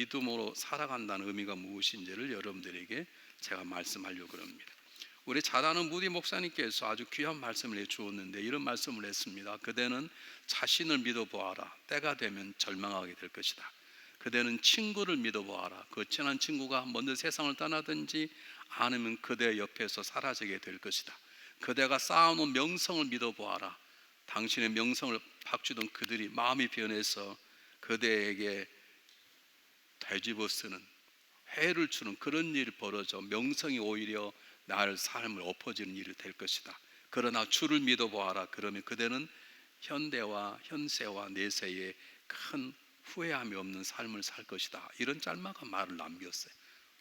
믿음으로 살아간다는 의미가 무엇인지를 여러분들에게 제가 말씀하려고 합니다. 우리 잘 아는 무디 목사님께서 아주 귀한 말씀을 해주었는데 이런 말씀을 했습니다. 그대는 자신을 믿어보아라. 때가 되면 절망하게 될 것이다. 그대는 친구를 믿어보아라. 그 친한 친구가 먼저 세상을 떠나든지 아니면 그대 옆에서 사라지게 될 것이다. 그대가 쌓아놓은 명성을 믿어보아라. 당신의 명성을 박주던 그들이 마음이 변해서 그대에게 되집어 쓰는, 해를 주는 그런 일이 벌어져 명성이 오히려 나를 삶을 엎어지는 일이 될 것이다. 그러나 주를 믿어보아라. 그러면 그대는 현대와 현세와 내세에 큰 후회함이 없는 삶을 살 것이다. 이런 짤막한 말을 남겼어요.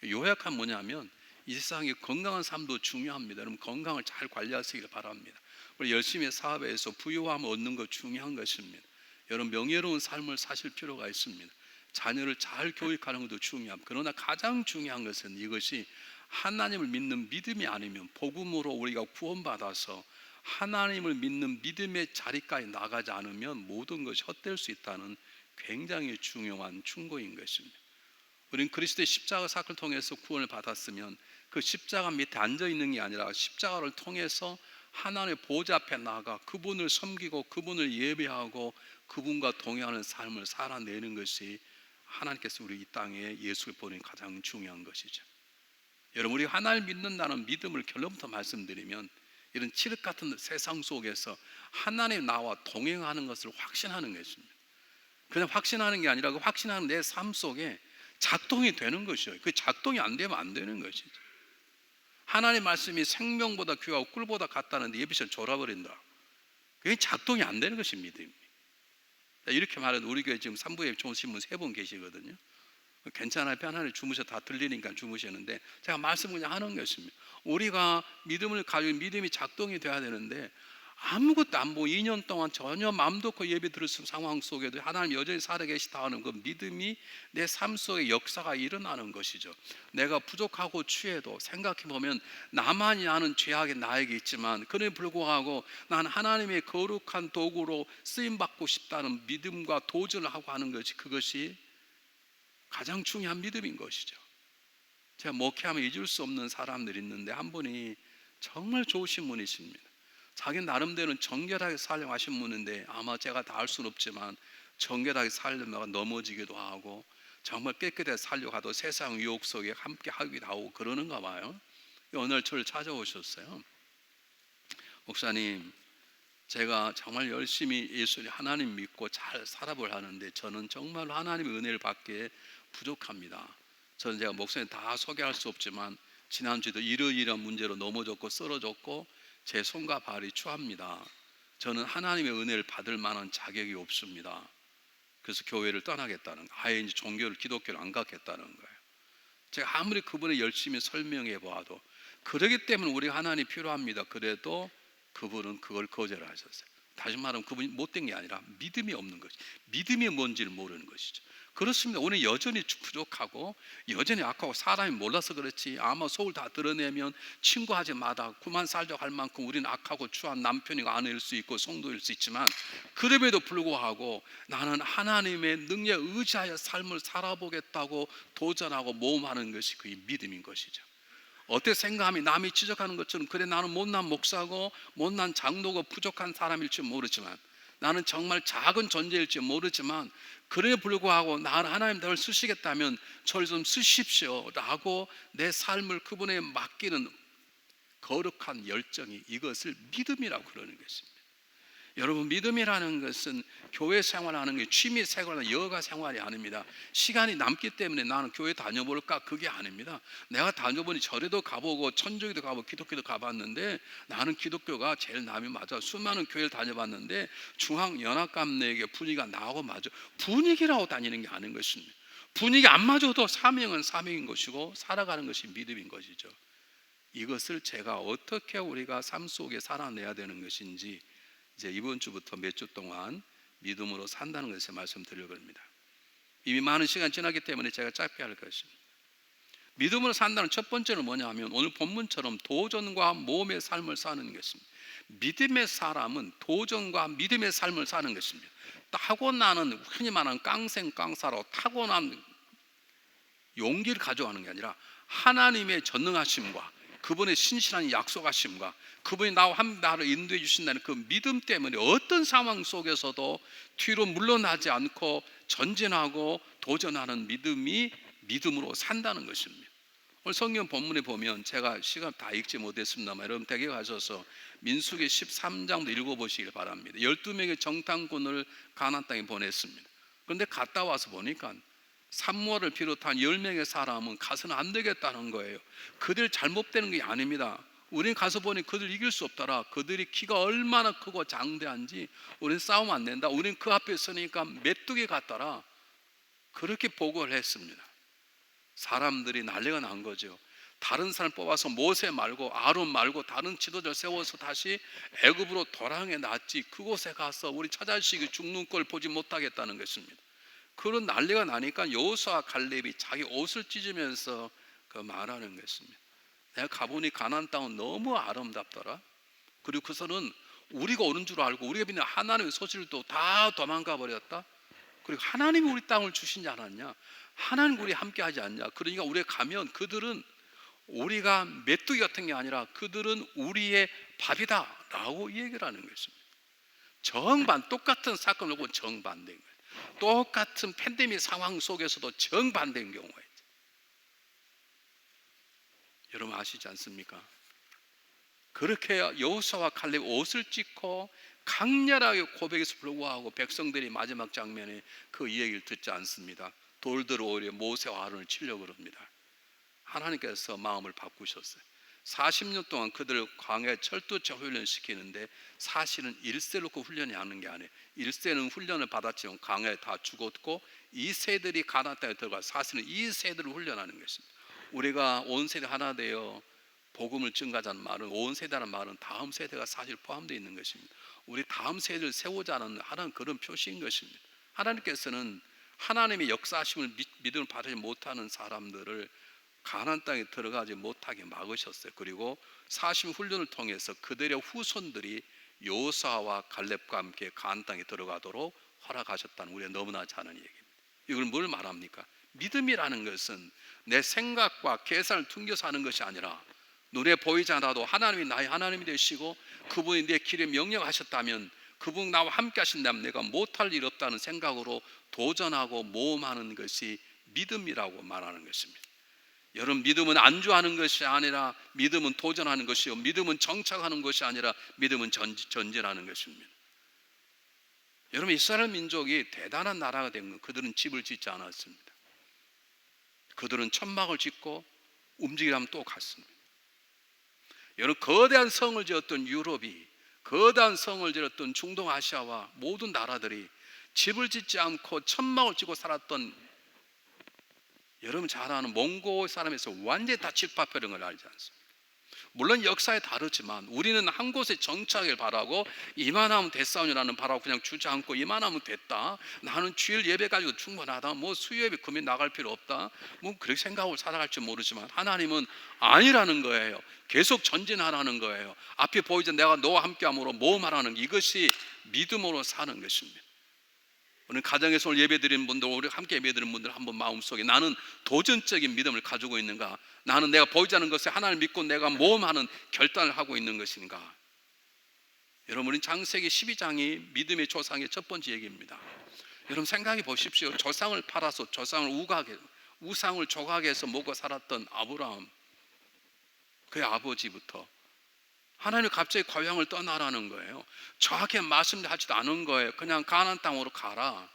요약하면 뭐냐면 이 세상에 건강한 삶도 중요합니다. 여러분 건강을 잘 관리하시길 바랍니다. 우리 열심히 사업에서 부유함을 얻는 것 중요한 것입니다. 여러분 명예로운 삶을 사실 필요가 있습니다. 자녀를 잘 교육하는 것도 중요합니다. 그러나 가장 중요한 것은 이것이 하나님을 믿는 믿음이 아니면 복음으로 우리가 구원받아서 하나님을 믿는 믿음의 자리까지 나가지 않으면 모든 것이 헛될 수 있다는 굉장히 중요한 충고인 것입니다. 우리는 그리스도의 십자가 사건을 통해서 구원을 받았으면 그 십자가 밑에 앉아있는 게 아니라 십자가를 통해서 하나님의 보좌 앞에 나가 그분을 섬기고 그분을 예배하고 그분과 동행하는 삶을 살아내는 것이 하나님께서 우리 이 땅에 예수를 보내는 가장 중요한 것이죠. 여러분 우리 하나님을 믿는다는 믿음을 결론부터 말씀드리면 이런 칠흑 같은 세상 속에서 하나님 나와 동행하는 것을 확신하는 것입니다. 그냥 확신하는 게 아니라 그 확신하는 내 삶 속에 작동이 되는 것이죠. 그 작동이 안 되면 안 되는 것이죠. 하나님 말씀이 생명보다 귀하고 꿀보다 같다는데 예비실 졸아버린다. 그게 작동이 안 되는 것이 믿음입니다. 이렇게 말해도 우리 교회 지금 3부에 좋으신 분 3분 계시거든요. 괜찮아요. 편안히 주무셔. 다 들리니까 주무시는데 제가 말씀 그냥 하는 것입니다. 우리가 믿음을 가지고 믿음이 작동이 돼야 되는데 아무것도 안 보고 2년 동안 전혀 마음도 없고 예배 들을 상황 속에도 하나님 여전히 살아계시다 하는 그 믿음이 내 삶 속에 역사가 일어나는 것이죠. 내가 부족하고 취해도 생각해보면 나만이 아는 죄악이 나에게 있지만 그에 불구하고 난 하나님의 거룩한 도구로 쓰임받고 싶다는 믿음과 도전을 하고 하는 것이 그것이 가장 중요한 믿음인 것이죠. 제가 목회하면 잊을 수 없는 사람들이 있는데 한 분이 정말 좋으신 분이십니다. 자기 나름대로는 정결하게 살려고 하신 분인데 아마 제가 다 알 수는 없지만 정결하게 살려다가 넘어지기도 하고 정말 깨끗하게 살려고 하도 세상 유혹 속에 함께 하기도 하고 그러는가 봐요. 어느 날 저를 찾아오셨어요. 목사님, 제가 정말 열심히 예수님 하나님 믿고 잘 살아볼 하는데 저는 정말 하나님의 은혜를 받기에 부족합니다. 저는 제가 목사님 다 소개할 수 없지만 지난주에도 이러이러한 문제로 넘어졌고 쓰러졌고 제 손과 발이 추합니다. 저는 하나님의 은혜를 받을 만한 자격이 없습니다. 그래서 교회를 떠나겠다는, 아예 이제 종교를 기독교를 안 갖겠다는 거예요. 제가 아무리 그분을 열심히 설명해 보아도 그러기 때문에 우리 하나님이 필요합니다. 그래도 그분은 그걸 거절하셨어요. 다시 말하면 그분이 못된 게 아니라 믿음이 없는 것이, 믿음이 뭔지를 모르는 것이죠. 그렇습니다. 우리는 여전히 부족하고 여전히 악하고 사람이 몰라서 그렇지 아마 속을 다 드러내면 친구하지 마다 그만 살자고 할 만큼 우리는 악하고 추한 남편이고 아내일 수 있고 성도일 수 있지만 그럼에도 불구하고 나는 하나님의 능력에 의지하여 삶을 살아보겠다고 도전하고 모험하는 것이 그의 믿음인 것이죠. 어떻게 생각하면 남이 지적하는 것처럼 그래 나는 못난 목사고 못난 장로고 부족한 사람일지 모르지만 나는 정말 작은 존재일지 모르지만 그래 불구하고 나를 하나님 나를 쓰시겠다면 저를 좀 쓰십시오 라고 내 삶을 그분에 맡기는 거룩한 열정이 이것을 믿음이라고 그러는 것입니다. 여러분 믿음이라는 것은 교회 생활하는 게 취미 생활이나 여가 생활이 아닙니다. 시간이 남기 때문에 나는 교회 다녀볼까 그게 아닙니다. 내가 다녀보니 절에도 가보고 천주교도 가보고 기독교도 가봤는데 나는 기독교가 제일 남이 맞아. 수많은 교회를 다녀봤는데 중앙연합감내에게 분위기가 나하고 맞아. 분위기라고 다니는 게 아닌 것입니다. 분위기 안 맞아도 사명은 사명인 것이고 살아가는 것이 믿음인 것이죠. 이것을 제가 어떻게 우리가 삶 속에 살아내야 되는 것인지 이제 이번 주부터 몇 주 동안 믿음으로 산다는 것을 말씀드리려고 합니다. 이미 많은 시간이 지났기 때문에 제가 짧게 할 것입니다. 믿음으로 산다는 첫 번째는 뭐냐 하면 오늘 본문처럼 도전과 모험의 삶을 사는 것입니다. 믿음의 사람은 도전과 믿음의 삶을 사는 것입니다. 타고나는 흔히 말하는 깡생깡사로 타고난 용기를 가져가는 게 아니라 하나님의 전능하심과 그분의 신실한 약속하심과 그분이 나를 인도해 주신다는 그 믿음 때문에 어떤 상황 속에서도 뒤로 물러나지 않고 전진하고 도전하는 믿음이 믿음으로 산다는 것입니다. 오늘 성경 본문에 보면, 제가 시간 다 읽지 못했습니다만 여러분 댁에 가셔서 민수기 13장도 읽어보시길 바랍니다. 12명의 정탐꾼을 가나안 땅에 보냈습니다. 그런데 갔다 와서 보니까 삼무엘을 비롯한 10명의 사람은 가서는 안 되겠다는 거예요. 그들 잘못되는 게 아닙니다. 우린 가서 보니 그들 이길 수 없더라. 그들이 키가 얼마나 크고 장대한지 우린 싸우면 안 된다. 우린 그 앞에 서니까 메뚜기 같더라. 그렇게 보고를 했습니다. 사람들이 난리가 난 거죠. 다른 사람 뽑아서 모세 말고 아론 말고 다른 지도자를 세워서 다시 애굽으로 돌아가게 놨지, 그곳에 가서 우리 처자식이 죽는 걸 보지 못하겠다는 것입니다. 그런 난리가 나니까 여호수아와 갈렙이 자기 옷을 찢으면서 그 말하는 것입니다. 내가 가보니 가나안 땅은 너무 아름답더라. 그리고 그서는 우리가 오는 줄 알고 우리가 믿는 하나님의 소실도 다 도망가 버렸다. 그리고 하나님이 우리 땅을 주시지 않았냐, 하나님 우리 함께 하지 않냐. 그러니까 우리가 가면 그들은 우리가 메뚜기 같은 게 아니라 그들은 우리의 밥이다 라고 얘기를 하는 것입니다. 똑같은 사건을 보고 정반대인 거예요. 똑같은 팬데믹 상황 속에서도 정반대인 경우가 있죠. 여러분 아시지 않습니까? 그렇게 여호수아와 갈렙 옷을 찢고 강렬하게 고백해서 불구하고 백성들이 마지막 장면에 그 이야기를 듣지 않습니다. 돌들어 오히려 모세와 아론을 치려고 그럽니다. 하나님께서 마음을 바꾸셨어요. 40년 동안 그들을 광야에 철도체 훈련시키는데 사실은 1세로 그 훈련이 하는 게 아니에요. 1세는 훈련을 받았지만 광야에 다 죽었고 2세들이 가나안 땅에 들어가 사실은 2세들을 훈련하는 것입니다. 우리가 온 세대 하나 되어 복음을 증가하자는 말은, 온 세대라는 말은 다음 세대가 사실 포함되어 있는 것입니다. 우리 다음 세대를 세우자는 하나는 그런 표시인 것입니다. 하나님께서는 하나님의 역사하심을 믿음을 받지 못하는 사람들을 가나안 땅에 들어가지 못하게 막으셨어요. 그리고 40 훈련을 통해서 그들의 후손들이 여호수아와 갈렙과 함께 가나안 땅에 들어가도록 허락하셨다는, 우리가 너무나 잘 아는 얘기입니다. 이걸 뭘 말합니까? 믿음이라는 것은 내 생각과 계산을 퉁겨서 하는 것이 아니라 눈에 보이지 않아도 하나님이 나의 하나님이 되시고 그분이 내 길에 명령하셨다면, 그분 나와 함께 하신다면 내가 못할 일 없다는 생각으로 도전하고 모험하는 것이 믿음이라고 말하는 것입니다. 여러분, 믿음은 안주하는 것이 아니라 믿음은 도전하는 것이요, 믿음은 정착하는 것이 아니라 믿음은 전진하는 것입니다. 여러분, 이스라엘 민족이 대단한 나라가 된 건 그들은 집을 짓지 않았습니다. 그들은 천막을 짓고 움직이라면 또 갔습니다. 여러분, 거대한 성을 지었던 유럽이, 거대한 성을 지었던 중동 아시아와 모든 나라들이 집을 짓지 않고 천막을 짓고 살았던, 여러분 잘 아는 몽고 사람에서 완전히 다 집합하는 걸 알지 않습니까? 물론 역사에 다르지만 우리는 한 곳에 정착을 바라고, 이만하면 됐사오니라는 바라고 그냥 주지 않고 이만하면 됐다, 나는 주일 예배 가지고 충분하다, 뭐 수요예배 금요일 나갈 필요 없다, 뭐 그렇게 생각하고 살아갈지 모르지만 하나님은 아니라는 거예요. 계속 전진하라는 거예요. 앞이 보이지 내가 너와 함께함으로 모험하라는, 이것이 믿음으로 사는 것입니다. 오늘 가정에서 오늘 예배드리는 분들, 우리 함께 예배드리는 분들 한번 마음속에 나는 도전적인 믿음을 가지고 있는가, 나는 내가 보이지 않는 것에 하나님을 믿고 내가 모험하는 결단을 하고 있는 것인가. 여러분, 창세기 12장이 믿음의 조상의 첫 번째 얘기입니다. 여러분 생각해 보십시오. 조상을 팔아서 우상을 조각해서 먹고 살았던 아브라함, 그의 아버지부터 하나님이 갑자기 고향을 떠나라는 거예요. 정확히 말씀하지도 않은 거예요. 그냥 가나안 땅으로 가라.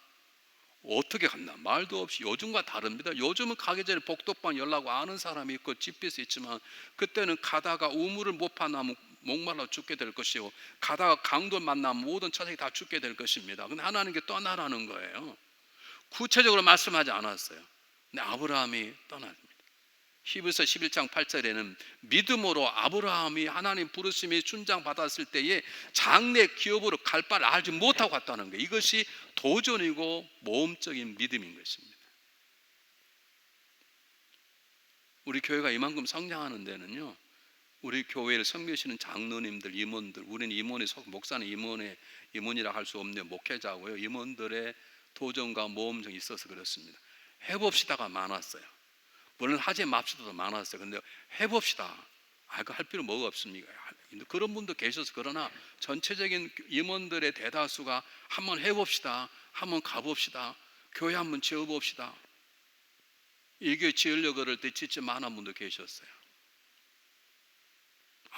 어떻게 갔나? 말도 없이. 요즘과 다릅니다. 요즘은 가기 전에 복덕방 연락 아는 사람이 있고 집에서 있지만, 그때는 가다가 우물을 못 파나면 목말라 죽게 될 것이고, 가다가 강도 만나면 모든 처자식이 다 죽게 될 것입니다. 근데 하나님께 떠나라는 거예요. 구체적으로 말씀하지 않았어요. 근데 아브라함이 떠납니다. 히브리서 11장 8절에는 믿음으로 아브라함이 하나님 부르심에 준장받았을 때에 장래 기업으로 갈 바를 알지 못하고 갔다는 거예요. 이것이 도전이고 모험적인 믿음인 것입니다. 우리 교회가 이만큼 성장하는 데는요, 우리 교회를 섬기시는 장로님들, 임원들, 우리는 임원에 속, 목사는 임원이라 할 수 없는 목회자고요, 임원들의 도전과 모험성이 있어서 그렇습니다. 해봅시다가 많았어요. 물론 하지 맙시다도 많았어요. 근데 해봅시다. 그 할 필요 뭐가 없습니까? 그런 분도 계셔서. 그러나 전체적인 임원들의 대다수가 한번 해봅시다, 한번 가봅시다, 교회 한번 지어봅시다. 이 교회 지으려고 그럴 때 짓지 않은 분도 계셨어요.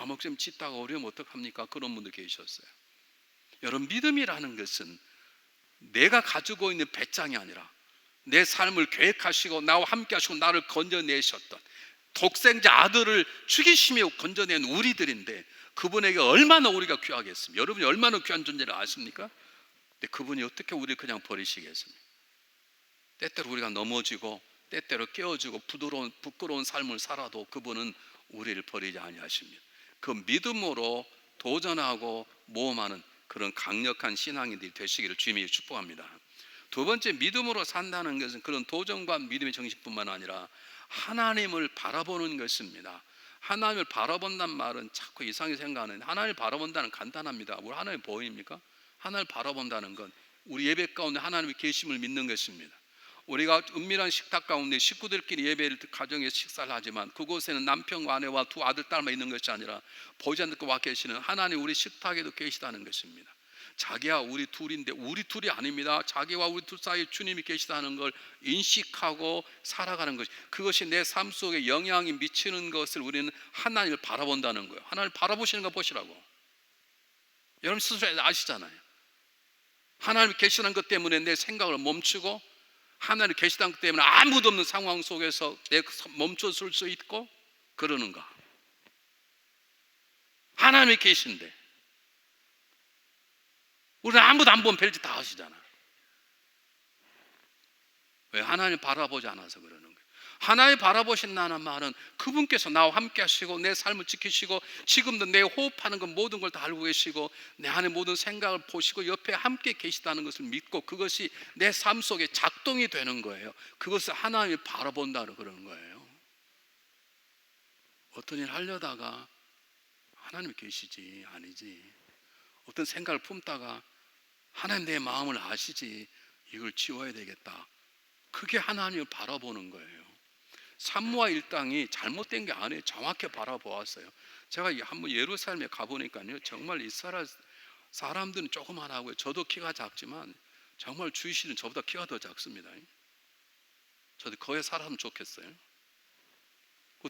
목사님 짓다가 어려우면 어떡합니까? 그런 분도 계셨어요. 여러분, 믿음이라는 것은 내가 가지고 있는 배짱이 아니라 내 삶을 계획하시고 나와 함께 하시고 나를 건져내셨던 독생자 아들을 죽이시며 건져낸 우리들인데, 그분에게 얼마나 우리가 귀하겠습니까? 여러분이 얼마나 귀한 존재를 아십니까? 근데 그분이 어떻게 우리를 그냥 버리시겠습니까? 때때로 우리가 넘어지고 때때로 깨어지고 부끄러운 삶을 살아도 그분은 우리를 버리지 아니하십니다. 그 믿음으로 도전하고 모험하는 그런 강력한 신앙인들이 되시기를 주님이 축복합니다. 두 번째, 믿음으로 산다는 것은 그런 도전과 믿음의 정신뿐만 아니라 하나님을 바라보는 것입니다. 하나님을 바라본다는 말은 자꾸 이상하게 생각하는데, 하나님을 바라본다는 간단합니다. 우리 하나님 보입니까? 하나님을 바라본다는 건 우리 예배 가운데 하나님의 계심을 믿는 것입니다. 우리가 은밀한 식탁 가운데 식구들끼리 예배를 가정에서 식사를 하지만 그곳에는 남편과 아내와 두 아들 딸만 있는 것이 아니라 보이지 않고 와 계시는 하나님 우리 식탁에도 계시다는 것입니다. 자기와 우리 둘인데 우리 둘이 아닙니다. 자기와 우리 둘 사이에 주님이 계시다는 걸 인식하고 살아가는 것, 그것이 내 삶 속에 영향이 미치는 것을 우리는 하나님을 바라본다는 거예요. 하나님을 바라보시는 거 보시라고. 여러분 스스로 아시잖아요. 하나님이 계시다는 것 때문에 내 생각을 멈추고, 하나님이 계시다는 것 때문에 아무도 없는 상황 속에서 내가 멈춰설 수 있고 그러는가? 하나님이 계신데 우리는 아무도 안 보면 별짓 다 하시잖아. 왜? 하나님 바라보지 않아서 그러는 거예요. 하나님 바라보신다는 말은 그분께서 나와 함께 하시고 내 삶을 지키시고 지금도 내 호흡하는 것 모든 걸 다 알고 계시고 내 안에 모든 생각을 보시고 옆에 함께 계시다는 것을 믿고 그것이 내 삶 속에 작동이 되는 거예요. 그것을 하나님이 바라본다는 그러는 거예요. 어떤 일 하려다가 하나님이 계시지 아니지, 어떤 생각을 품다가 하나님 내 마음을 아시지, 이걸 지워야 되겠다, 그게 하나님을 바라보는 거예요. 산모와 일당이 잘못된 게 아니에요. 정확히 바라보았어요. 제가 한번 예루살렘에 가보니까요, 정말 이스라엘 사람들은 조그만하고요, 저도 키가 작지만 정말 주이시는 저보다 키가 더 작습니다. 저도 거기에 살았으면 좋겠어요.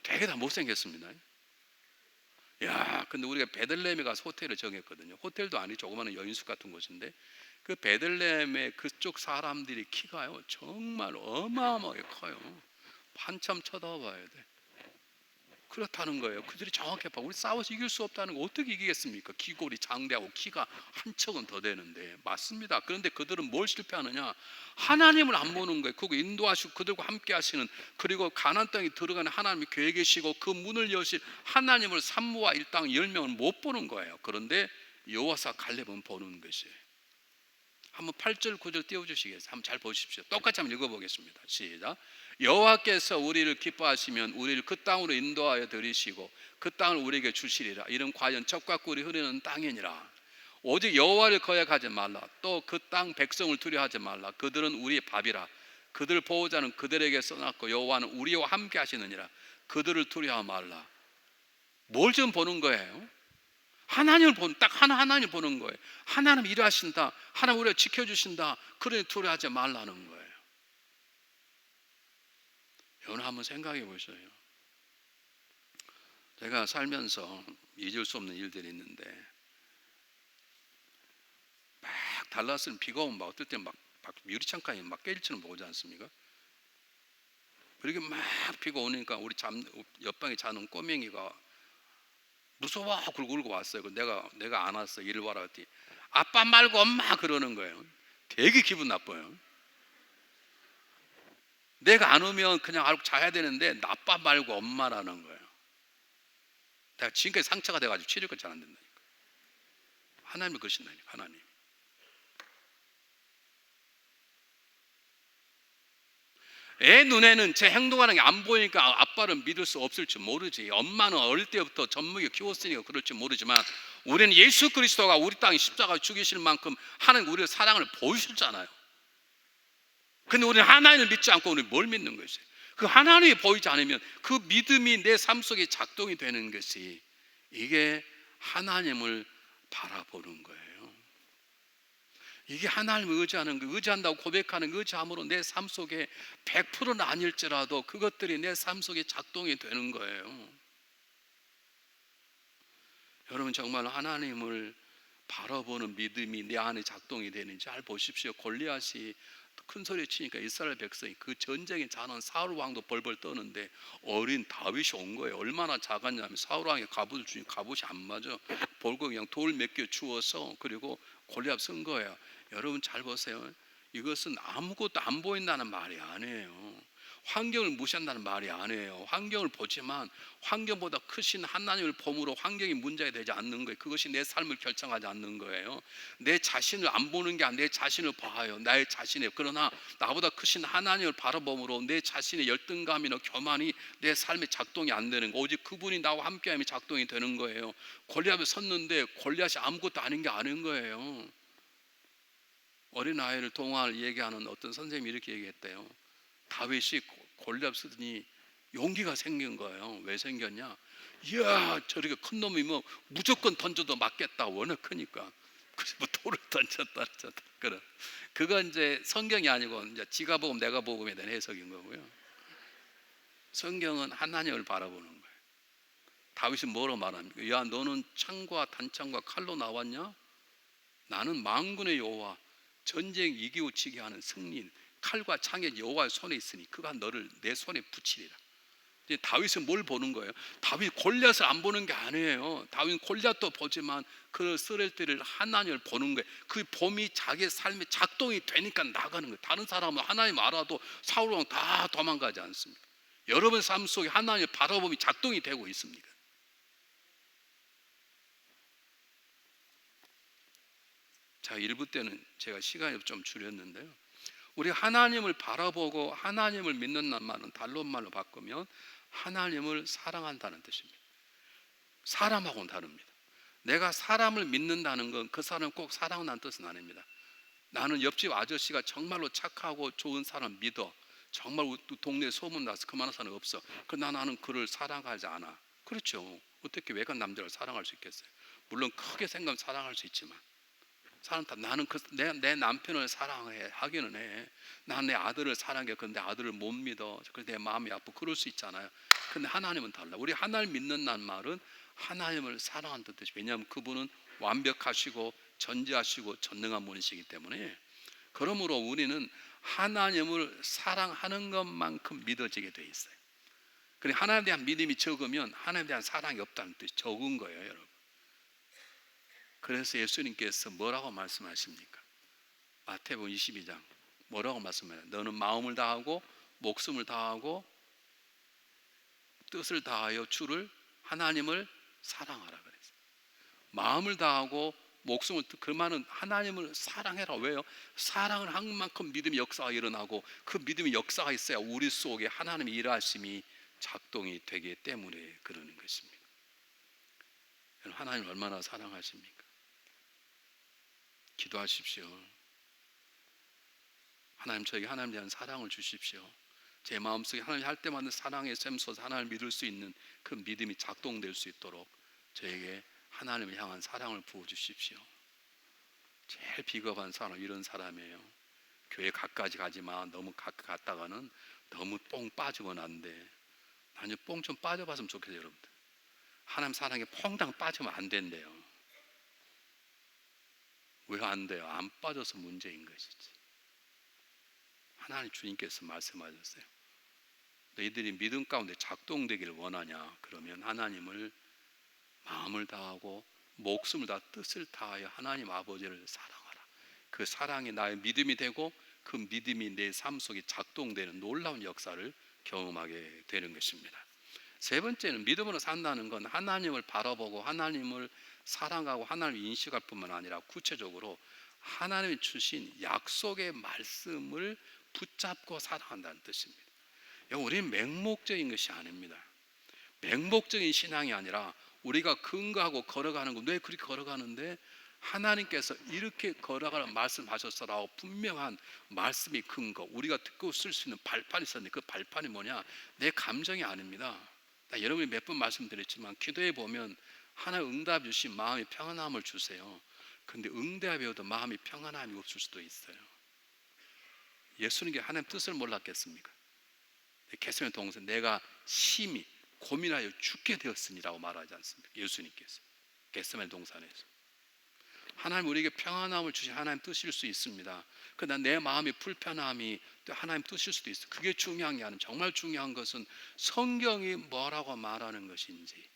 되게 다 못생겼습니다. 근데 우리가 베들레헴에 가서 호텔을 정했거든요. 호텔도 아니 조그마한 여인숙 같은 곳인데 그 베들레헴의 그쪽 사람들이 키가요 정말 어마어마하게 커요. 한참 쳐다봐야 돼. 그렇다는 거예요. 그들이 정확히 봐. 우리 싸워서 이길 수 없다는 거 어떻게 이기겠습니까? 기골이 장대하고 키가 한 척은 더 되는데. 맞습니다. 그런데 그들은 뭘 실패하느냐? 하나님을 안 보는 거예요. 그거 인도하시고 그들과 함께 하시는, 그리고 가나안 땅에 들어가는 하나님이 계획 계시고 그 문을 여실 하나님을 산모와 일당 10명을 못 보는 거예요. 그런데 여호와사 갈렙은 보는 것이에요. 한번 8절 9절 띄워주시겠어요? 한번 잘 보십시오. 똑같이 한번 읽어보겠습니다. 시작. 여호와께서 우리를 기뻐하시면 우리를 그 땅으로 인도하여 들이시고 그 땅을 우리에게 주시리라. 이는 과연 젖과 꿀이 흐르는 땅이니라. 오직 여호와를 거역하지 말라. 또 그 땅 백성을 두려워하지 말라. 그들은 우리의 밥이라. 그들 보호자는 그들에게 써놨고 여호와는 우리와 함께 하시느니라. 그들을 두려워하지 말라. 뭘 좀 보는 거예요? 하나님을 보는, 딱 하나님을 보는 거예요. 하나님 일하신다, 하나님 우리를 지켜주신다, 그러니 두려워하지 말라는 거예요. 여러분 한번 생각해 보세요. 제가 살면서 잊을 수 없는 일들이 있는데, 막 달라스는 비가 오면 막 어떨 때 막 유리창까지 막 깨질지는 모르지 않습니까? 그렇게 막 비가 오니까 우리 옆방에 자는 꼬맹이가 무서워 굴고 왔어요. 내가 안 왔어. 이리 와라 했더니 아빠 말고 엄마 그러는 거예요. 되게 기분 나빠요. 내가 안 오면 그냥 알고 자야 되는데 아빠 말고 엄마라는 거예요. 내가 지금까지 상처가 돼가지고 치료가 잘 안 된다니까. 하나님이 그러신다니까. 하나님. 애 눈에는 제 행동하는 게 안 보이니까 아빠를 믿을 수 없을지 모르지. 엄마는 어릴 때부터 젖먹여 키웠으니까 그럴지 모르지만 우리는 예수 그리스도가 우리 땅에 십자가 죽이실 만큼 하나님 우리의 사랑을 보여주잖아요. 근데 우리는 하나님을 믿지 않고 우리는 뭘 믿는 것이에요? 그 하나님이 보이지 않으면 그 믿음이 내 삶 속에 작동이 되는 것이, 이게 하나님을 바라보는 거예요. 이게 하나님을 의지하는 거, 의지한다고 고백하는 그 의지함으로 내 삶 속에 100%는 아닐지라도 그것들이 내 삶 속에 작동이 되는 거예요. 여러분, 정말 하나님을 바라보는 믿음이 내 안에 작동이 되는지 잘 보십시오. 골리앗이 큰 소리 치니까 이스라엘 백성이, 그 전쟁에 잘한 사울 왕도 벌벌 떠는데 어린 다윗이 온 거예요. 얼마나 작았냐면 사울 왕이 갑옷을 주니 갑옷이 안 맞아. 벌거 그냥 돌 몇 개 주워서 그리고 골리앗 쓴 거예요. 여러분 잘 보세요. 이것은 아무것도 안 보인다는 말이 아니에요. 환경을 무시한다는 말이 아니에요. 환경을 보지만 환경보다 크신 하나님을 봄으로 환경이 문제가 되지 않는 거예요. 그것이 내 삶을 결정하지 않는 거예요. 내 자신을 안 보는 게 아니라 내 자신을 봐요. 나의 자신에. 그러나 나보다 크신 하나님을 바라봄으로 내 자신의 열등감이나 교만이 내 삶에 작동이 안 되는 거, 오직 그분이 나와 함께하면 작동이 되는 거예요. 골리앗에 섰는데 골리앗이 아무것도 아닌 게 아닌 거예요. 어린아이를 동화를 얘기하는 어떤 선생님이 이렇게 얘기했대요. 다윗이 골리앗 쓰더니 용기가 생긴 거예요. 왜 생겼냐? 이야, 저렇게 큰 놈이면 무조건 던져도 맞겠다. 워낙 크니까. 그래서 뭐 돌을 던졌다. 그래. 그건 이제 성경이 아니고 이제 지가 복음 내가 복음에 대한 해석인 거고요. 성경은 하나님을 바라보는 거예요. 다윗이 뭐로 말합니까? 야, 너는 창과 단창과 칼로 나왔냐? 나는 만군의 여호와, 전쟁 이기우치게 하는 승리인, 칼과 창이 여호와의 손에 있으니 그가 너를 내 손에 붙이리라. 이제 다윗은 뭘 보는 거예요? 다윗 골리앗을 안 보는 게 아니에요. 다윗은 골리앗도 보지만 그 쓰레기를 하나님을 보는 거예요. 그 봄이 자기 삶에 작동이 되니까 나가는 거예요. 다른 사람은 하나님 알아도 사울 왕 다 도망가지 않습니다. 여러분 삶 속에 하나님을 바라봄이 작동이 되고 있습니까? 자, 1부 때는 제가 시간이 좀 줄였는데요. 우리 하나님을 바라보고 하나님을 믿는다는 말은 단론말로 바꾸면 하나님을 사랑한다는 뜻입니다. 사람하고는 다릅니다. 내가 사람을 믿는다는 건 그 사람을 꼭 사랑한다는 뜻은 아닙니다. 나는 옆집 아저씨가 정말로 착하고 좋은 사람 믿어. 정말 동네에 소문나서 그만한 사람 없어. 그러나 나는 그를 사랑하지 않아. 그렇죠. 어떻게 외간 남자를 사랑할 수 있겠어요? 물론 크게 생각하면 사랑할 수 있지만, 사람 다 나는 내 남편을 사랑해 하기는 해. 난 내 아들을 사랑해. 근데 아들을 못 믿어. 그래서 내 마음이 아프고 그럴 수 있잖아요. 근데 하나님은 달라. 우리 하나님 믿는다는 말은 하나님을 사랑한다는 뜻이. 왜냐하면 그분은 완벽하시고 전지하시고 전능한 분이시기 때문에. 그러므로 우리는 하나님을 사랑하는 것만큼 믿어지게 돼 있어요. 그래, 하나님에 대한 믿음이 적으면 하나님에 대한 사랑이 없다는 뜻이 적은 거예요, 여러분. 그래서 예수님께서 뭐라고 말씀하십니까? 마태복음 22장 뭐라고 말씀해요? 너는 마음을 다하고 목숨을 다하고 뜻을 다하여 주를 하나님을 사랑하라 그랬어요. 마음을 다하고 목숨을, 그 말은 하나님을 사랑해라. 왜요? 사랑을 한 만큼 믿음의 역사가 일어나고 그 믿음의 역사가 있어야 우리 속에 하나님의 일하심이 작동이 되기 때문에 그러는 것입니다. 하나님을 얼마나 사랑하십니까? 기도하십시오. 하나님, 저에게 하나님에 대한 사랑을 주십시오. 제 마음속에 하나님 할 때마다 사랑의 샘솟아 하나님을 믿을 수 있는 그 믿음이 작동될 수 있도록 저에게 하나님을 향한 사랑을 부어주십시오. 제일 비겁한 사람 이런 사람이에요. 교회 가까이 가지만 너무 가까이 갔다가는 너무 뽕 빠지곤 안 돼. 나는 뽕 좀 빠져봤으면 좋겠어요, 여러분들. 하나님 사랑에 퐁당 빠지면 안 된대요. 왜 안 돼요? 안 빠져서 문제인 것이지. 하나님 주님께서 말씀하셨어요. 너희들이 믿음 가운데 작동되기를 원하냐? 그러면 하나님을 마음을 다하고 목숨을 다 뜻을 다하여 하나님 아버지를 사랑하라. 그 사랑이 나의 믿음이 되고 그 믿음이 내 삶 속에 작동되는 놀라운 역사를 경험하게 되는 것입니다. 세 번째는 믿음으로 산다는 건 하나님을 바라보고 하나님을 사랑하고 하나님을 인식할 뿐만 아니라 구체적으로 하나님이 주신 약속의 말씀을 붙잡고 살아간다는 뜻입니다. 우리는 맹목적인 것이 아닙니다. 맹목적인 신앙이 아니라 우리가 근거하고 걸어가는 거. 왜 그렇게 걸어가는데? 하나님께서 이렇게 걸어가는 말씀하셨어라고 분명한 말씀이 근거, 우리가 듣고 쓸 수 있는 발판이 있었는데 그 발판이 뭐냐? 내 감정이 아닙니다. 여러분이 몇 번 말씀드렸지만 기도해 보면 하나님 응답 주신 마음이 평안함을 주세요. 근데 응답이어도 마음이 평안함이 없을 수도 있어요. 예수님께 하나님 뜻을 몰랐겠습니까? 겟세마네 동산 내가 심히 고민하여 죽게 되었으니라고 말하지 않습니까? 예수님께서 겟세마네 동산에서 하나님 우리에게 평안함을 주신 하나님 뜻일 수 있습니다. 그러나 내 마음의 불편함이 또 하나님 뜻일 수도 있어요. 그게 중요한 게 아니라 정말 중요한 것은 성경이 뭐라고 말하는 것인지.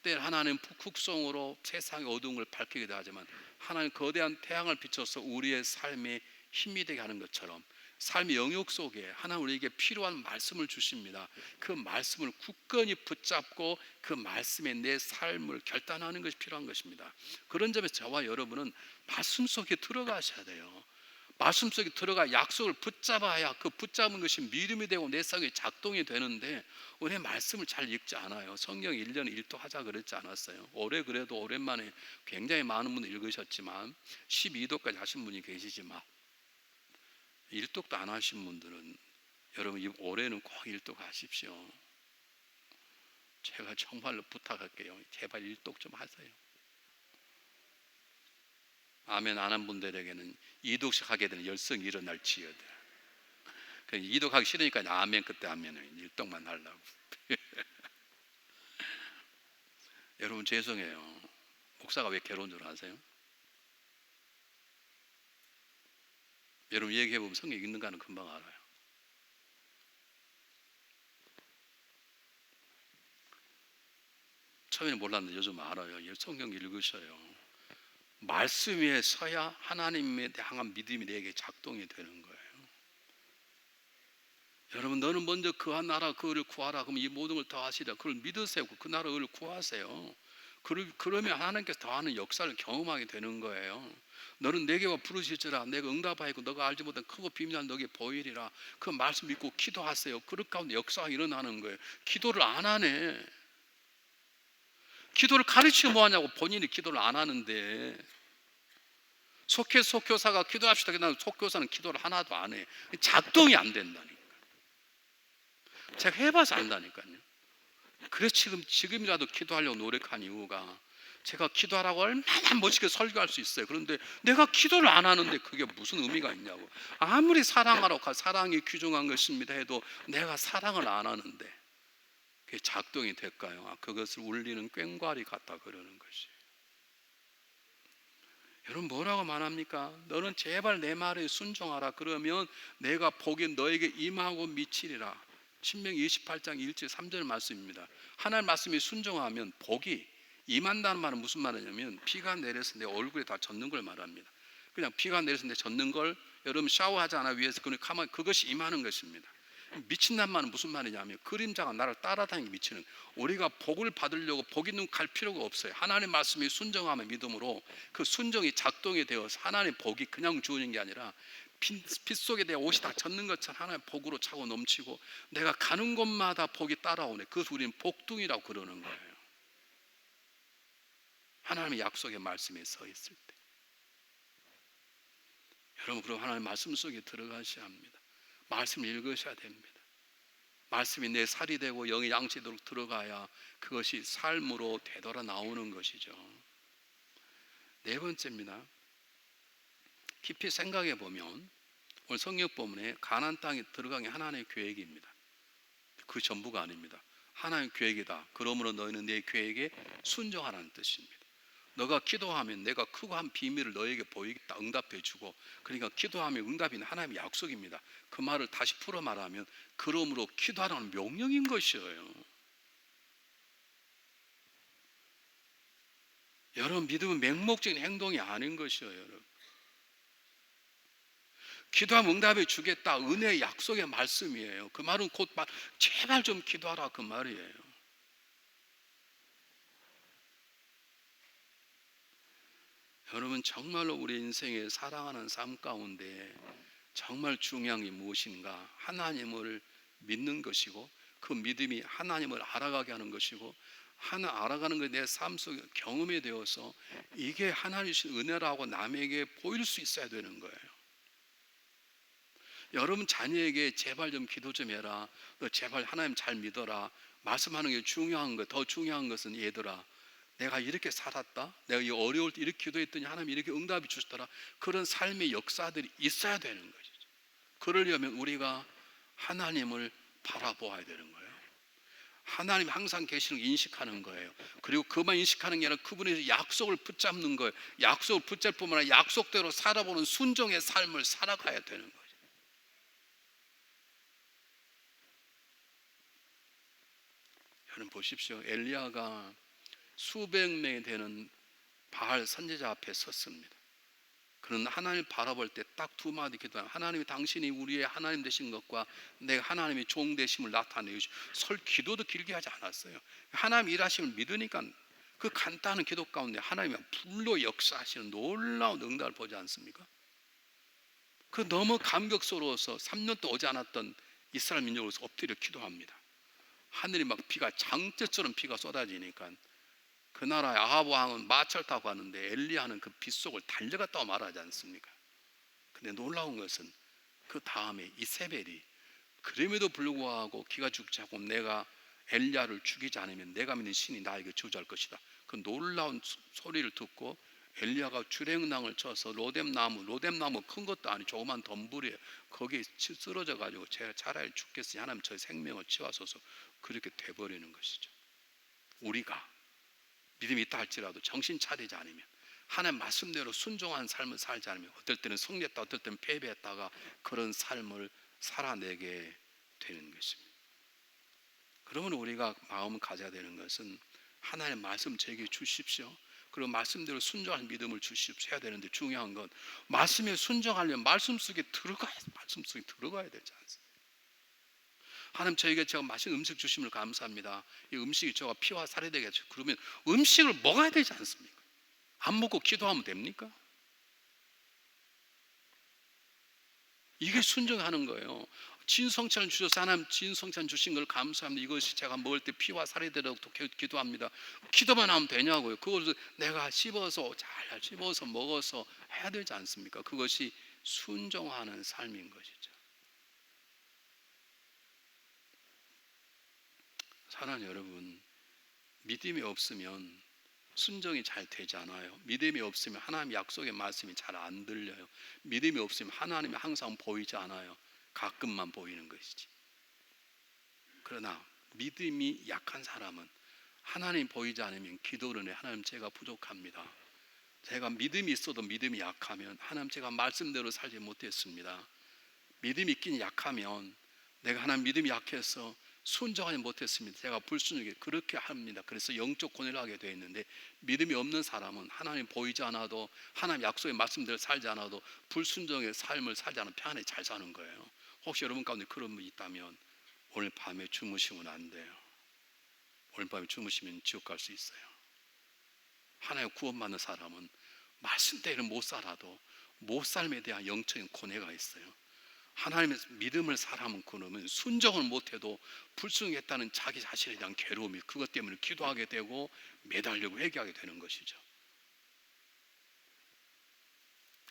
때는 하나님 북극성으로 세상의 어두움을 밝히기도 하지만 하나님 거대한 태양을 비춰서 우리의 삶에 힘이 되게 하는 것처럼 삶의 영역 속에 하나님 우리에게 필요한 말씀을 주십니다. 그 말씀을 굳건히 붙잡고 그 말씀에 내 삶을 결단하는 것이 필요한 것입니다. 그런 점에서 저와 여러분은 말씀 속에 들어가셔야 돼요. 말씀 속에 들어가 약속을 붙잡아야 그 붙잡은 것이 믿음이 되고 내 성에 작동이 되는데 우리 말씀을 잘 읽지 않아요. 성경 1년에 1도 하자 그랬지 않았어요. 올해 그래도 오랜만에 굉장히 많은 분들 읽으셨지만 12도까지 하신 분이 계시지만 1독도 안 하신 분들은 여러분 올해는 꼭 1독 하십시오. 제가 정말로 부탁할게요. 제발 1독 좀 하세요. 아멘 안 한 분들에게는 2독씩 하게 되는 열성이 일어날지어다. 2독 하기 싫으니까 아멘 그때 하면은 1독만 하려고. 여러분 죄송해요. 목사가 왜 괴로운 줄 아세요? 여러분 얘기해보면 성경 읽는가는 금방 알아요. 처음에는 몰랐는데 요즘 알아요. 성경 읽으셔요. 말씀 위에 서야 하나님에 대한 믿음이 내게 작동이 되는 거예요. 여러분 너는 먼저 그한 나라 그를 구하라. 그러면 이 모든 걸 더하시라. 그걸 믿으세요. 그 나라 그를 구하세요. 그러면 하나님께서 더하는 역사를 경험하게 되는 거예요. 너는 내게와 부르실지라 내가 응답하였고 너가 알지 못한 크고 비밀한 너에게 보이리라. 그 말씀 믿고 기도하세요. 그릇 가운데 역사가 일어나는 거예요. 기도를 안 하네. 기도를 가르치고 뭐하냐고. 본인이 기도를 안 하는데 속교사가 기도합시다. 그러나 속교사는 기도를 하나도 안 해. 작동이 안 된다니까. 제가 해봐서 안다니까요. 그래서 지금이라도 기도하려고 노력한 이유가 제가 기도하라고 얼마나 멋있게 설교할 수 있어요. 그런데 내가 기도를 안 하는데 그게 무슨 의미가 있냐고. 아무리 사랑하라고 사랑이 귀중한 것입니다 해도 내가 사랑을 안 하는데 그게 작동이 될까요? 그것을 울리는 꽹과리 같다 그러는 것이. 여러분 뭐라고 말합니까? 너는 제발 내 말에 순종하라. 그러면 내가 복이 너에게 임하고 미치리라. 신명기 28장 1절 3절 말씀입니다. 하나님 말씀에 순종하면 복이 임한다는 말은 무슨 말이냐면 비가 내려서 내 얼굴에 다 젖는 걸 말합니다. 그냥 비가 내려서 내 젖는 걸 여러분 샤워하지 않아 위해서 가만 그것이 임하는 것입니다. 미친단 말은 무슨 말이냐면 그림자가 나를 따라다니게 미치는. 우리가 복을 받으려고 복 있는 갈 필요가 없어요. 하나님 말씀에 순종하면 믿음으로 그 순종이 작동이 되어서 하나님 복이 그냥 주어지는 게 아니라 빛 속에 내 옷이 다 젖는 것처럼 하나님 복으로 차고 넘치고 내가 가는 곳마다 복이 따라오네. 그것을 우리는 복둥이라고 그러는 거예요. 하나님의 약속의 말씀에 서 있을 때 여러분 그럼 하나님의 말씀 속에 들어가셔야 합니다. 말씀을 읽으셔야 됩니다. 말씀이 내 살이 되고 영이 양치도록 들어가야 그것이 삶으로 되돌아 나오는 것이죠. 네 번째입니다. 깊이 생각해 보면 오늘 성경 본문에 가나안 땅에 들어가는 게 하나님의 계획입니다. 그 전부가 아닙니다. 하나님의 계획이다. 그러므로 너희는 내 계획에 순종하라는 뜻입니다. 너가 기도하면 내가 크고 한 비밀을 너에게 보이겠다. 응답해 주고. 그러니까 기도하면 응답이 하나님의 약속입니다. 그 말을 다시 풀어 말하면 그러므로 기도하라는 명령인 것이에요. 여러분 믿음은 맹목적인 행동이 아닌 것이에요. 여러분. 기도하면 응답해 주겠다. 은혜의 약속의 말씀이에요. 그 말은 곧 제발 좀 기도하라 그 말이에요. 여러분 정말로 우리 인생에 사랑하는 삶 가운데 정말 중요한 게 무엇인가? 하나님을 믿는 것이고 그 믿음이 하나님을 알아가게 하는 것이고 하나 알아가는 게 내 삶 속에 경험이 되어서 이게 하나님의 은혜라고 남에게 보일 수 있어야 되는 거예요. 여러분 자녀에게 제발 좀 기도 좀 해라. 너 제발 하나님 잘 믿어라. 말씀하는 게 중요한 거. 더 중요한 것은 얘들아, 내가 이렇게 살았다. 내가 이 어려울 때 이렇게 기도했더니 하나님이 이렇게 응답이 주시더라. 그런 삶의 역사들이 있어야 되는 것이죠. 그러려면 우리가 하나님을 바라보아야 되는 거예요. 하나님 항상 계시는 걸 인식하는 거예요. 그리고 그만 인식하는 게 아니라 그분의 약속을 붙잡는 거예요. 약속을 붙잡을 뿐만 아니라 약속대로 살아보는 순종의 삶을 살아가야 되는 거예요. 여러분 보십시오. 엘리야가 수백 명이 되는 바알 선지자 앞에 섰습니다. 그는 하나님을 바라볼 때 딱 두 마디 기도하면, 하나님이 당신이 우리의 하나님 되신 것과 내가 하나님의 종 되심을 나타내요. 설 기도도 길게 하지 않았어요. 하나님 일하심을 믿으니까 그 간단한 기도 가운데 하나님이 불로 역사하시는 놀라운 응답을 보지 않습니까? 그 너무 감격스러워서 3년 동안 오지 않았던 이스라엘 민족으로서 엎드려 기도합니다. 하늘이 막 비가 장대처럼 비가 쏟아지니까 그 나라의 아합 왕은 마차를 타고 가는데 엘리야는 그 빗속을 달려갔다고 말하지 않습니까? 근데 놀라운 것은 그 다음에 이세벨이 그럼에도 불구하고 기가 죽지 않고 내가 엘리야를 죽이지 않으면 내가 믿는 신이 나에게 저주할 것이다. 그 놀라운 소리를 듣고 엘리야가 주랭낭을 쳐서 로뎀나무 큰 것도 아니 조그만 덤불이에요. 거기에 쓰러져 가지고 제가 차라리 죽겠으니 하나님 저의 생명을 치워서서 그렇게 돼버리는 것이죠. 우리가 믿음이 있다 할지라도 정신 차리지 않으면, 하나님 말씀대로 순종한 삶을 살지 않으면 어떨 때는 승리했다, 어떨 때는 패배했다가 그런 삶을 살아내게 되는 것입니다. 그러면 우리가 마음을 가져야 되는 것은 하나님 말씀 제게 주십시오. 그리고 말씀대로 순종할 믿음을 주십시오 해야 되는데, 중요한 건 말씀에 순종하려면 말씀 속에 들어가야 되지 않습니까? 하나님 저에게 제가 맛있는 음식 주심을 감사합니다. 이 음식이 저가 피와 살이 되게 해주세요. 그러면 음식을 먹어야 되지 않습니까? 안 먹고 기도하면 됩니까? 이게 순종하는 거예요. 진성찬 주셔서 하나님 진성찬 주신 걸 감사합니다. 이것이 제가 먹을 때 피와 살이 되도록 기도합니다. 기도만 하면 되냐고요. 그걸 내가 씹어서 잘 씹어서 먹어서 해야 되지 않습니까? 그것이 순종하는 삶인 것이죠. 사랑하는 여러분, 믿음이 없으면 순종이 잘 되지 않아요. 믿음이 없으면 하나님 약속의 말씀이 잘 안 들려요. 믿음이 없으면 하나님이 항상 보이지 않아요. 가끔만 보이는 것이지. 그러나 믿음이 약한 사람은 하나님 보이지 않으면 기도를 해. 하나님 제가 부족합니다. 제가 믿음이 있어도 믿음이 약하면 하나님 제가 말씀대로 살지 못했습니다. 믿음이 있긴 약하면 내가 하나님 믿음이 약해서 순종하지 못했습니다. 제가 불순종에 그렇게 합니다. 그래서 영적 고뇌를 하게 되어 있는데, 믿음이 없는 사람은 하나님 보이지 않아도 하나님 약속의 말씀대로 살지 않아도 불순종의 삶을 살지 않으면 평안히 잘 사는 거예요. 혹시 여러분 가운데 그런 분 있다면 오늘 밤에 주무시면 안 돼요. 오늘 밤에 주무시면 지옥 갈 수 있어요. 하나님 구원받는 사람은 말씀대로 못 살아도 못 삶에 대한 영적인 고뇌가 있어요. 하나님의 믿음을 사람은 그러면 순종을 못해도 불순종했다는 자기 자신에 대한 괴로움이, 그것 때문에 기도하게 되고 매달리고 회개하게 되는 것이죠.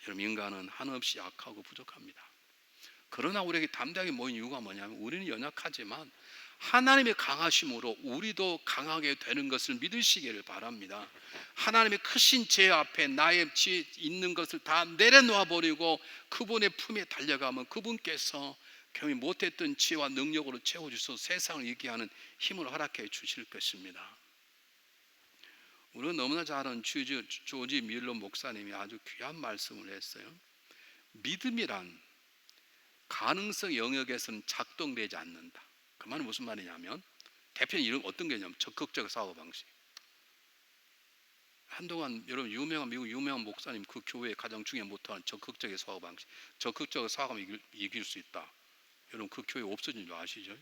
여러분, 인간은 한없이 약하고 부족합니다. 그러나 우리에게 담대하게 모인 이유가 뭐냐면, 우리는 연약하지만 하나님의 강하심으로 우리도 강하게 되는 것을 믿으시기를 바랍니다. 하나님의 크신 제 앞에 나의 지혜 있는 것을 다 내려놓아 버리고 그분의 품에 달려가면 그분께서 경히 못했던 지혜와 능력으로 채워주셔서 세상을 이기하는 힘을 허락해 주실 것입니다. 우리는 너무나 잘 아는 조지 밀러 목사님이 아주 귀한 말씀을 했어요. 믿음이란 가능성 영역에서는 작동되지 않는다. 그 말은 무슨 말이냐면, 대표는 이런 어떤 개념? 적극적 사고방식. 한동안 여러분 미국 유명한 목사님 그 교회의 가장 중요한 모토는 적극적인 사고방식. 적극적으로 사고하면 이길 수 있다. 여러분 그 교회 없어진 줄 아시죠?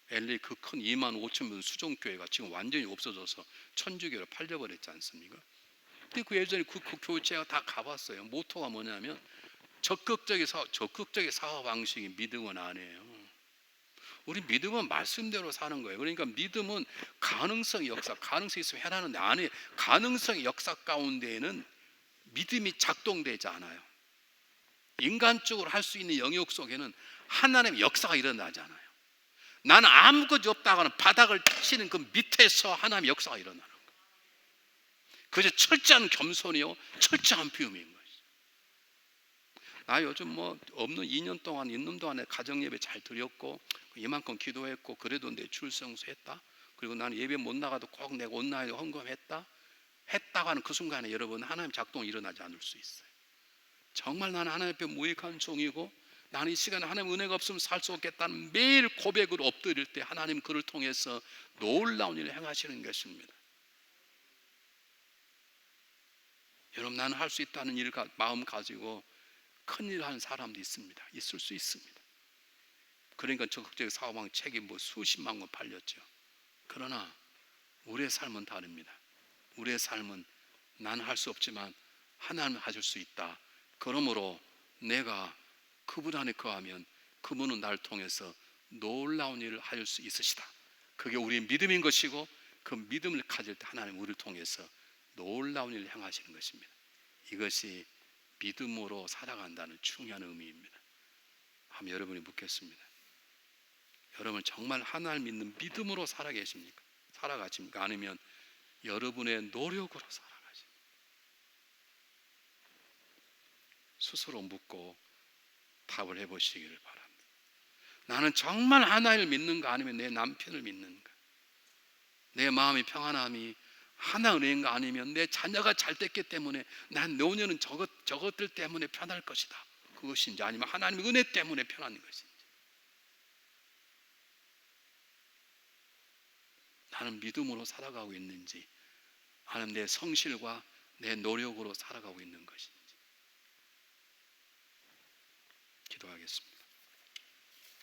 LA 그 큰 2만 5천 명 수종교회가 지금 완전히 없어져서 천주교로 팔려버렸지 않습니까? 근데 그 예전에 그 교회 제가 다 가봤어요. 모토가 뭐냐면 적극적인 사고 방식이 믿음은 아니에요. 우리 믿음은 말씀대로 사는 거예요. 그러니까 믿음은 가능성의 역사, 가능성이 있으면 해라는데 안에 가능성의 역사 가운데에는 믿음이 작동되지 않아요. 인간적으로 할 수 있는 영역 속에는 하나님의 역사가 일어나지 않아요. 나는 아무것도 없다고 하는 바닥을 치는 그 밑에서 하나님의 역사가 일어나는 거예요. 그저 철저한 겸손이요, 철저한 비움인 거예요. 나 요즘 뭐 없는 2년 동안 있는 동안에 가정예배 잘 드렸고 이만큼 기도했고 그래도 내 출성수했다. 그리고 나는 예배 못 나가도 꼭 내가 온라인에 헌금했다. 했다고 하는 그 순간에 여러분 하나님 작동이 일어나지 않을 수 있어요. 정말 나는 하나님 앞에 무익한 종이고 나는 이 시간에 하나님 은혜가 없으면 살 수 없겠다는 매일 고백으로 엎드릴 때 하나님 그를 통해서 놀라운 일을 행하시는 것입니다. 여러분 나는 할 수 있다는 일을 마음 가지고 큰일 하는 사람도 있습니다. 있을 수 있습니다. 그러니까 적극적인 사업왕 책이 뭐 수십만 권 팔렸죠. 그러나 우리의 삶은 다릅니다. 우리의 삶은 나는 할 수 없지만 하나님은 하실 수 있다. 그러므로 내가 그분 안에 거하면 그분은 나를 통해서 놀라운 일을 하실 수 있으시다. 그게 우리의 믿음인 것이고 그 믿음을 가질 때 하나님 우리를 통해서 놀라운 일을 행하시는 것입니다. 이것이 믿음으로 살아간다는 중요한 의미입니다. 한번 여러분이 묻겠습니다. 여러분 정말 하나님을 믿는 믿음으로 살아계십니까? 살아가십니까? 아니면 여러분의 노력으로 살아가십니까? 스스로 묻고 답을 해보시기를 바랍니다. 나는 정말 하나님을 믿는가 아니면 내 남편을 믿는가? 내 마음이 평안함이 하나 은혜인가 아니면 내 자녀가 잘 됐기 때문에 난 노년은 저것들 때문에 편할 것이다. 그것인지 아니면 하나님의 은혜 때문에 편한 것인지. 나는 믿음으로 살아가고 있는지 아니면 내 성실과 내 노력으로 살아가고 있는 것인지. 기도하겠습니다.